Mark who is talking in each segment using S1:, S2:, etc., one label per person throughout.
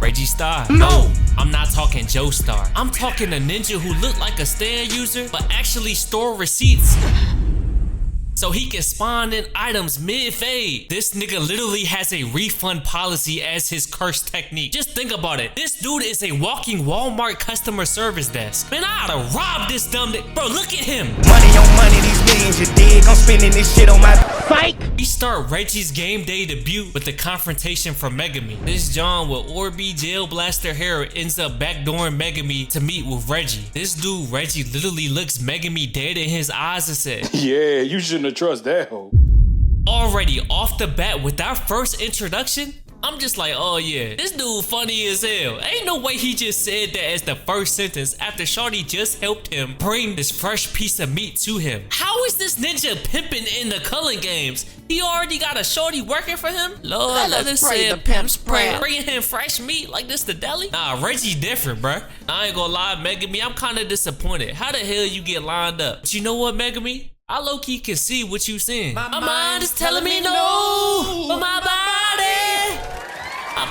S1: Reggie Star.
S2: No!
S1: I'm not talking Joe Star. I'm talking a ninja who looked like a stand user, but actually store receipts so he can spawn in items mid-fade. This nigga literally has a refund policy as his curse technique. Just think about it. This dude is a walking Walmart customer service desk. Man, I oughta rob this dumb nigga. Bro, look at him.
S2: Money on money, these millions, you dig? I'm spending this shit on my psych.
S1: We start Reggie's game day debut with the confrontation from Megumi. This John with Orby Jail Blaster hair ends up backdooring Megumi to meet with Reggie. This dude, Reggie, literally looks Megumi dead in his eyes and said,
S3: "Yeah, you shouldn't trust that hoe."
S1: Already off the bat with our first introduction, I'm just like, oh yeah, this dude funny as hell. Ain't no way he just said that as the first sentence after Shorty just helped him bring this fresh piece of meat to him. How is this ninja pimping in the Culling Games? He already got a Shorty working for him? Lord, let us say a pimp's prayer. Bringing him fresh meat like this to deli? Nah, Reggie different, bruh. I ain't gonna lie, Megumi, I'm kinda disappointed. How the hell you get lined up? But you know what, Megumi? I low-key can see what you saying. My mind is telling me no, but my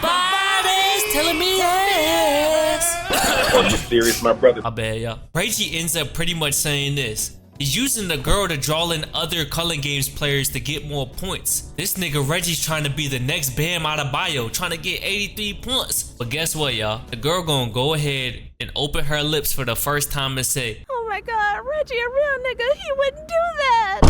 S1: body's telling me yes.
S4: Are you serious, my brother?
S1: I bet, y'all. Reggie ends up pretty much saying this. He's using the girl to draw in other Culling Games players to get more points. This nigga Reggie's trying to be the next Bam Adebayo, trying to get 83 points. But guess what, y'all? The girl gonna go ahead and open her lips for the first time and say,
S5: "Oh my God, Reggie, a real nigga, he wouldn't do that."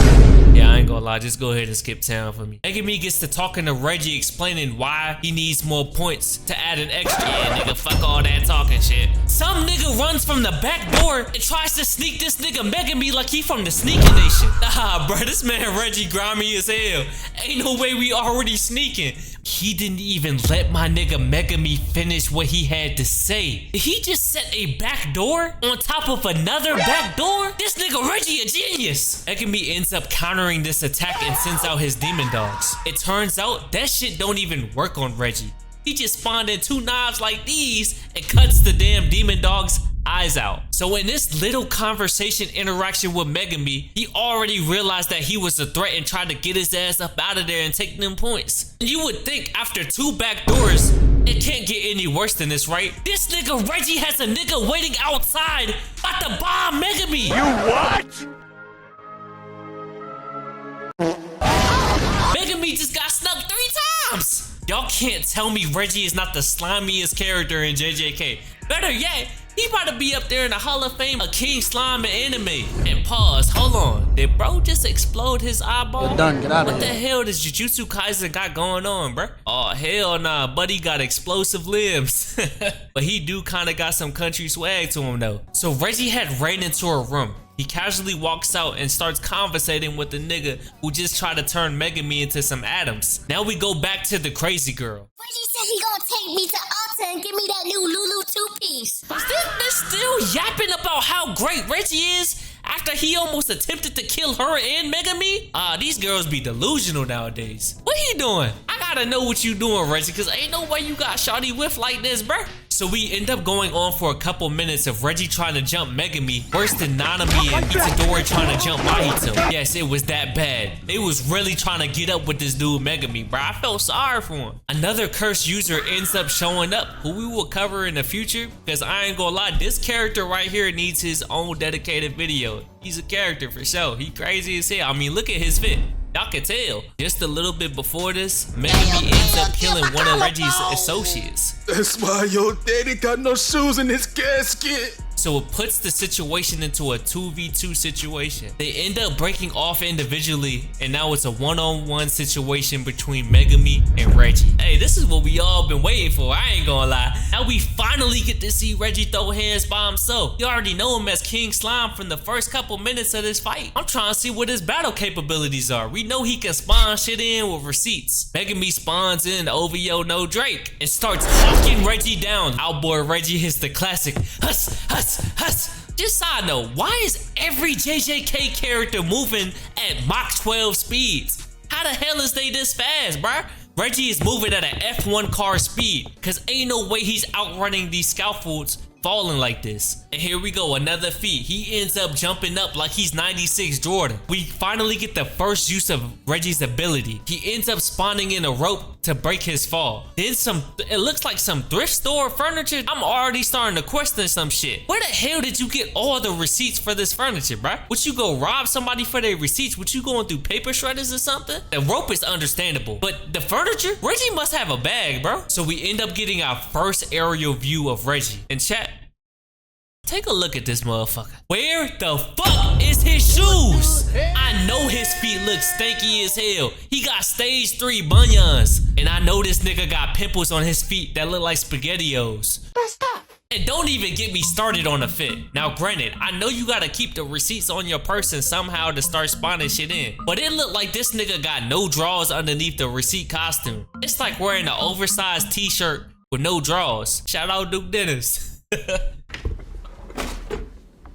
S1: Yeah, I ain't gonna lie, just go ahead and skip town for me. Megumi gets to talking to Reggie, explaining why he needs more points to add an extra. Yeah, nigga, fuck all that talking shit. Some nigga runs from the back door and tries to sneak this nigga Megumi like he from the sneaking nation. Nah, bro, this man Reggie grimy as hell. Ain't no way we already sneaking. He didn't even let my nigga Megumi finish what he had to say. Did he just set a back door on top of another back door? This nigga Reggie a genius. Megumi ends up countering this attack and sends out his demon dogs. It turns out that shit don't even work on Reggie. He just spawned in 2 knives like these and cuts the damn demon dog's eyes out. So in this little conversation interaction with Megumi, he already realized that he was a threat and tried to get his ass up out of there and take them points. You would think after 2 back doors, it can't get any worse than this, right? This nigga Reggie has a nigga waiting outside about to bomb Megumi.
S2: You what?
S1: Megumi just got snuck 3 times. Y'all can't tell me Reggie is not the slimiest character in JJK. Better yet, he about to be up there in the Hall of Fame of King Slime and anime. And pause, hold on. Did bro just explode his eyeball?
S2: You're done, get out of here.
S1: What the hell does Jujutsu Kaisen got going on, bro? Oh, hell nah, buddy got explosive limbs. But he do kinda got some country swag to him though. So Reggie had ran into a room. He casually walks out and starts conversating with the nigga who just tried to turn Megumi into some atoms. Now we go back to the crazy girl.
S6: Reggie said he gonna take me to Ulta and give me that new Lulu 2-piece.
S1: Is this bitch still yapping about how great Reggie is after he almost attempted to kill her and Megumi? These girls be delusional nowadays. What he doing? I gotta know what you doing, Reggie, cause ain't no way you got shawty whiff like this, bruh. So we end up going on for a couple minutes of Reggie trying to jump Megumi, worse than Nanami and Itadori trying to jump Mahito. Yes, it was that bad. They was really trying to get up with this dude Megumi, bro. I felt sorry for him. Another cursed user ends up showing up, who we will cover in the future, because I ain't gonna lie, this character right here needs his own dedicated video. He's a character for sure. He crazy as hell. I mean, look at his fit. Y'all can tell. Just a little bit before this, Megumi ends up killing one of Reggie's associates.
S3: That's why your daddy got no shoes in his casket.
S1: So it puts the situation into a 2v2 situation. They end up breaking off individually, and now it's a one-on-one situation between Megumi and Reggie. Hey, this is what we all been waiting for, I ain't gonna lie. Now we finally get to see Reggie throw hands by himself. You already know him as King Slime from the first couple minutes of this fight. I'm trying to see what his battle capabilities are. We know he can spawn shit in with receipts. Megumi spawns in OVO no Drake and starts hawking Reggie down. Our boy Reggie hits the classic huss, huss, huss. Just side note, why is every JJK character moving at Mach 12 speeds? How the hell is they this fast, bruh? Reggie is moving at an F1 car speed, cause ain't no way he's outrunning these scaffolds falling like this. And here we go, another feat. He ends up jumping up like he's 96 Jordan. We finally get the first use of Reggie's ability. He ends up spawning in a rope to break his fall. Then it looks like some thrift store furniture. I'm already starting to question some shit. Where the hell did you get all the receipts for this furniture, bruh? Would you go rob somebody for their receipts? Would you going through paper shredders or something? The rope is understandable, but the furniture? Reggie must have a bag, bro. So we end up getting our first aerial view of Reggie. In chat, take a look at this motherfucker. Where the fuck is his shoes? I know his feet look stanky as hell. He got stage 3 bunions. And I know this nigga got pimples on his feet that look like SpaghettiOs. And don't even get me started on the fit. Now granted, I know you gotta keep the receipts on your person somehow to start spawning shit in. But it looked like this nigga got no drawers underneath the receipt costume. It's like wearing an oversized t-shirt with no drawers. Shout out Duke Dennis.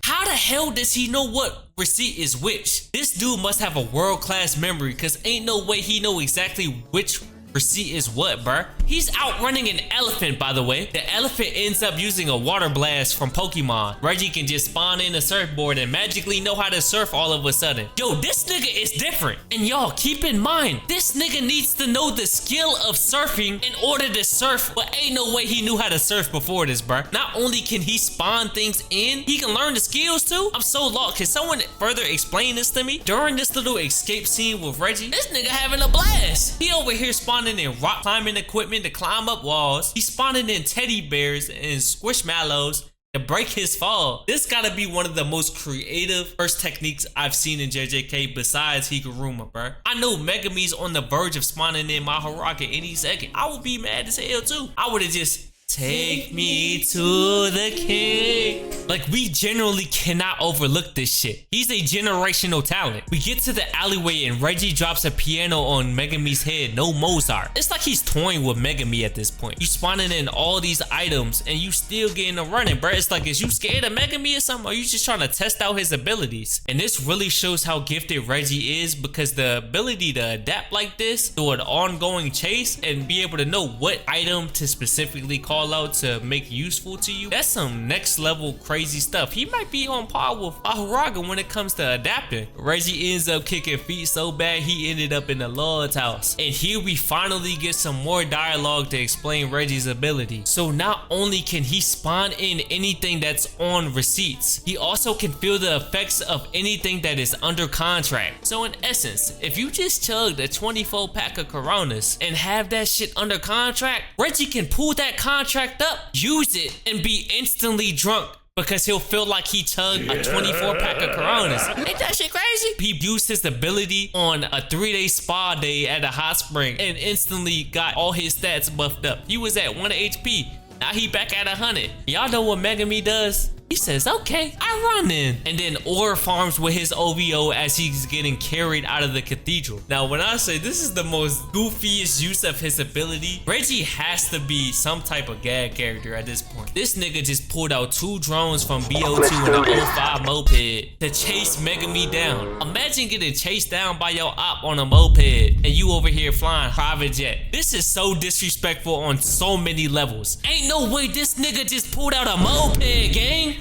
S1: How the hell does he know what receipt is which? This dude must have a world-class memory, cause ain't no way he know exactly which receipt is what, bruh. He's outrunning an elephant, by the way. The elephant ends up using a water blast from Pokemon. Reggie can just spawn in a surfboard and magically know how to surf all of a sudden. Yo, this nigga is different. And y'all, keep in mind, this nigga needs to know the skill of surfing in order to surf, but ain't no way he knew how to surf before this, bruh. Not only can he spawn things in, he can learn the skills too. I'm so lost. Can someone further explain this to me? During this little escape scene with Reggie, this nigga having a blast. He over here spawning in rock climbing equipment to climb up walls. He's spawning in teddy bears and squishmallows to break his fall. This gotta be one of the most creative first techniques I've seen in JJK besides Higuruma, bruh. I know Megumi's on the verge of spawning in Mahoraga any second. I would be mad as hell too. I would have just take me to the king. Like, we generally cannot overlook this shit. He's a generational talent. We get to the alleyway and Reggie drops a piano on Megumi's head. No Mozart. It's like he's toying with Megumi at this point. You spawning in all these items and you still getting a running, bro. It's like, is you scared of Megumi or something? Or are you just trying to test out his abilities? And this really shows how gifted Reggie is, because the ability to adapt like this through an ongoing chase and be able to know what item to specifically call out to make useful to you, that's some next level crazy stuff. He might be on par with Mahoraga when it comes to adapting. Reggie ends up kicking feet so bad he ended up in the Lord's house. And here we finally get some more dialogue to explain Reggie's ability. So not only can he spawn in anything that's on receipts, he also can feel the effects of anything that is under contract. So in essence, if you just chugged a 24 pack of Coronas and have that shit under contract, Reggie can pull that contract up, use it, and be instantly drunk because he'll feel like he chugged a 24 pack of Coronas. Ain't that shit crazy? He used his ability on a 3-day spa day at a hot spring and instantly got all his stats buffed up. He was at 1 HP. Now he back at 100. Y'all know what Megumi does? He says, okay, I run in. And then ore farms with his OVO as he's getting carried out of the cathedral. Now, when I say this is the most goofiest use of his ability, Reggie has to be some type of gag character at this point. This nigga just pulled out 2 drones from BO2 and an 05 moped to chase Megumi down. Imagine getting chased down by your op on a moped and you over here flying private jet. This is so disrespectful on so many levels. Ain't no way this nigga just pulled out a moped, gang.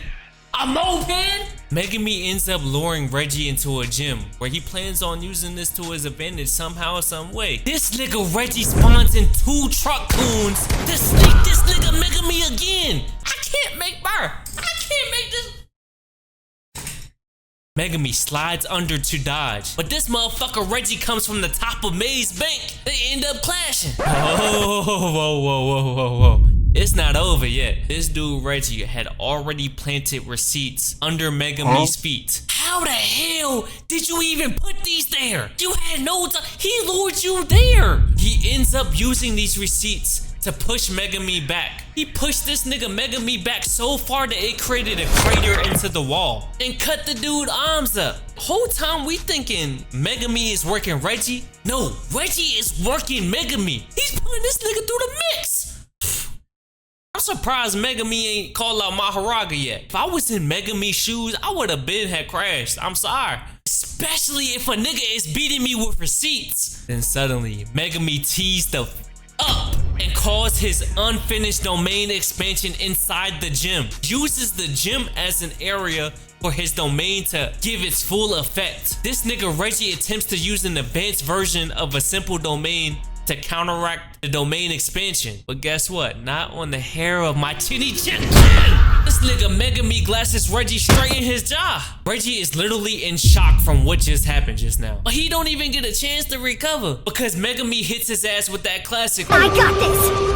S1: A moped? Megumi ends up luring Reggie into a gym where he plans on using this to his advantage somehow, some way. This nigga Reggie spawns in 2 truck coons to sneak this nigga Megumi again. I can't make this. Megumi slides under to dodge, but this motherfucker Reggie comes from the top of Maze Bank. They end up clashing. Whoa. It's not over yet. This dude Reggie had already planted receipts under Megumi's feet. How the hell did you even put these there? You had no time. He lured you there. He ends up using these receipts to push Megumi back. He pushed this nigga Megumi back so far that it created a crater into the wall and cut the dude arms up. Whole time we thinking Megumi is working Reggie. No, Reggie is working Megumi. He's putting this nigga through the mix. I'm surprised Megumi ain't called out Mahoraga yet. If I was in Megumi's shoes, I would have had crashed. I'm sorry. Especially if a nigga is beating me with receipts. Then suddenly, Megumi tees the up and calls his unfinished domain expansion inside the gym. Uses the gym as an area for his domain to give its full effect. This nigga Reggie attempts to use an advanced version of a simple domain to counteract the domain expansion. But guess what? Not on the hair of my chinny chin. This nigga Megumi glasses Reggie straight in his jaw. Reggie is literally in shock from what just happened just now. But he don't even get a chance to recover because Megumi hits his ass with that classic.
S6: I got this.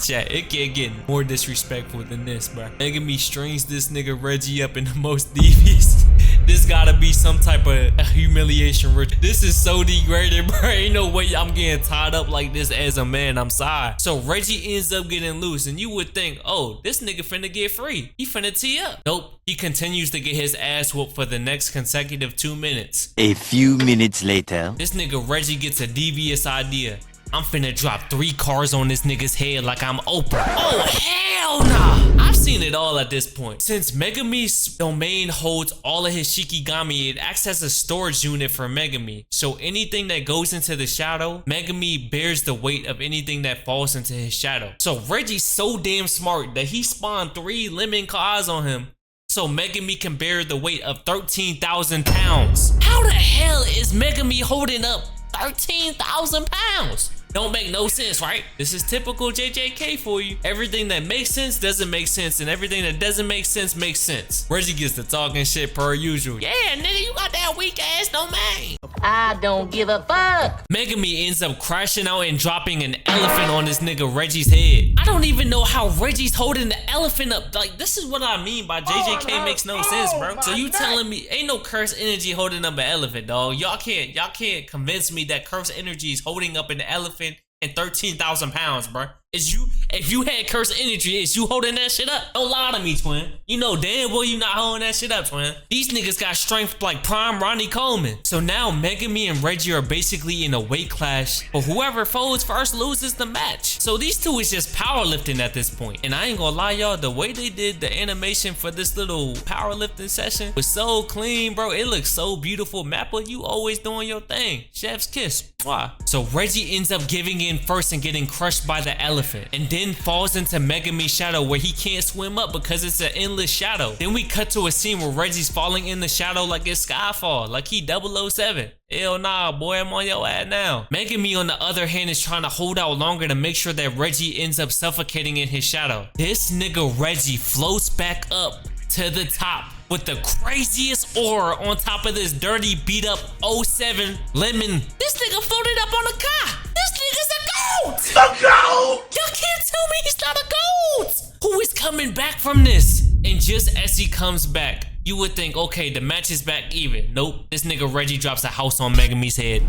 S1: Chat, it can't get more disrespectful than this, bro. Megumi strings this nigga Reggie up in the most devious. This gotta be some type of humiliation ritual. This is so degraded, bro. Ain't no way I'm getting tied up like this as a man. I'm sorry. So Reggie ends up getting loose, and you would think, oh, this nigga finna get free. He finna tee up. Nope. He continues to get his ass whooped for the next consecutive 2 minutes.
S4: A few minutes later.
S1: This nigga Reggie gets a devious idea. I'm finna drop 3 cars on this nigga's head like I'm Oprah. Oh, hell nah. I've seen it all at this point. Since Megumi's domain holds all of his Shikigami, it acts as a storage unit for Megumi. So anything that goes into the shadow, Megumi bears the weight of anything that falls into his shadow. So Reggie's so damn smart that he spawned 3 lemon cars on him. So Megumi can bear the weight of 13,000 pounds. How the hell is Megumi holding up 13,000 pounds? Don't make no sense, right? This is typical JJK for you. Everything that makes sense doesn't make sense, and everything that doesn't make sense makes sense. Reggie gets to talking shit per usual. Yeah, nigga, you got that weak ass domain.
S7: I don't give a fuck.
S1: Megumi ends up crashing out and dropping an elephant on this nigga Reggie's head. I don't even know how Reggie's holding the elephant up. Like, this is what I mean by JJK makes no sense, bro. So you telling me ain't no curse energy holding up an elephant, dog? Y'all can't convince me that curse energy is holding up an elephant and 13,000 pounds, bro. If you had curse energy, is you holding that shit up? Don't lie to me, twin. You know damn well you not holding that shit up, twin. These niggas got strength like prime Ronnie Coleman. So now Megumi and Reggie are basically in a weight clash, but whoever folds first loses the match. So these two is just powerlifting at this point. And I ain't gonna lie, y'all, the way they did the animation for this little powerlifting session was so clean, bro. It looks so beautiful. Mappa, you always doing your thing. Chef's kiss. Mwah. So Reggie ends up giving in first and getting crushed by the elephant, and then falls into Megumi's shadow where he can't swim up because it's an endless shadow. Then we cut to a scene where Reggie's falling in the shadow like it's Skyfall, like he 007. Hell nah, boy, I'm on your ass now. Megumi, on the other hand, is trying to hold out longer to make sure that Reggie ends up suffocating in his shadow. This nigga Reggie floats back up to the top with the craziest aura on top of this dirty beat up 07 lemon. This nigga floated up on a car. This nigga's a goat.
S3: The goat!
S1: Y'all can't tell me he's not a goat. Who is coming back from this? And just as he comes back, you would think, okay, the match is back even. Nope, this nigga Reggie drops a house on Megumi's head.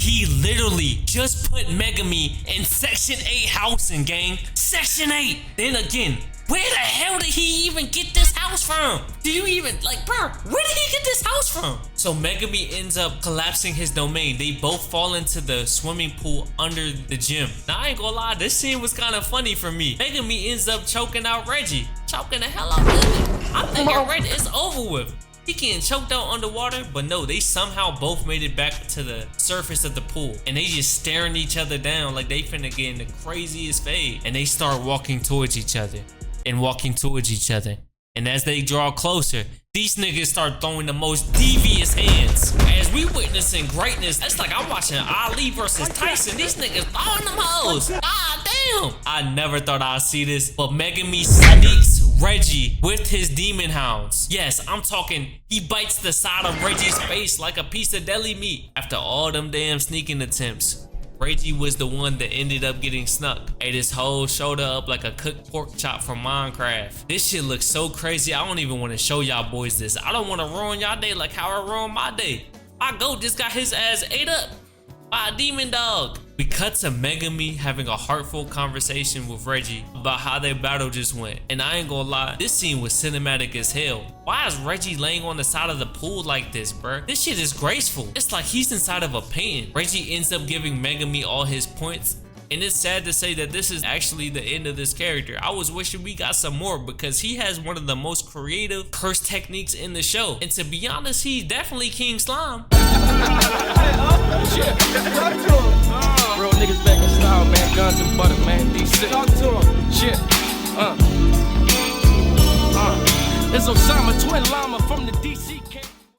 S1: He literally just put Megumi in Section 8 housing, gang. Section 8. Then again, where the hell did he even get this house from? Do you even, like, bro, where did he get this house from? So Megumi ends up collapsing his domain. They both fall into the swimming pool under the gym. Now, I ain't gonna lie, this scene was kind of funny for me. Megumi ends up choking out Reggie. Choking the hell out of Reggie. I'm thinking Reggie is over with. He getting choked out underwater, but no, they somehow both made it back to the surface of the pool. And they just staring each other down like they finna get in the craziest fade. And they start walking towards each other. And walking towards each other. And as they draw closer, these niggas start throwing the most devious hands. As we witnessing greatness, it's like I'm watching Ali versus Tyson. These niggas throwing them hoes. God damn. I never thought I'd see this, but Megumi sneaks Reggie with his demon hounds. Yes, I'm talking, he bites the side of Reggie's face like a piece of deli meat. After all them damn sneaking attempts, Reggie was the one that ended up getting snuck. Ate his whole shoulder up like a cooked pork chop from Minecraft. This shit looks so crazy, I don't even want to show y'all boys this. I don't want to ruin y'all day like how I ruined my day. My goat just got his ass ate up by a demon dog. We cut to Megumi having a heartful conversation with Reggie about how their battle just went. And I ain't gonna lie, this scene was cinematic as hell. Why is Reggie laying on the side of the pool like this, bruh? This shit is graceful. It's like he's inside of a painting. Reggie ends up giving Megumi all his points. And it's sad to say that this is actually the end of this character. I was wishing we got some more because he has one of the most creative curse techniques in the show. And to be honest, he's definitely King Slime.
S8: Real niggas back in style, man. Guns and butter, man. D6. Talk to him. Shit. It's Osama Twin Llama from the DC.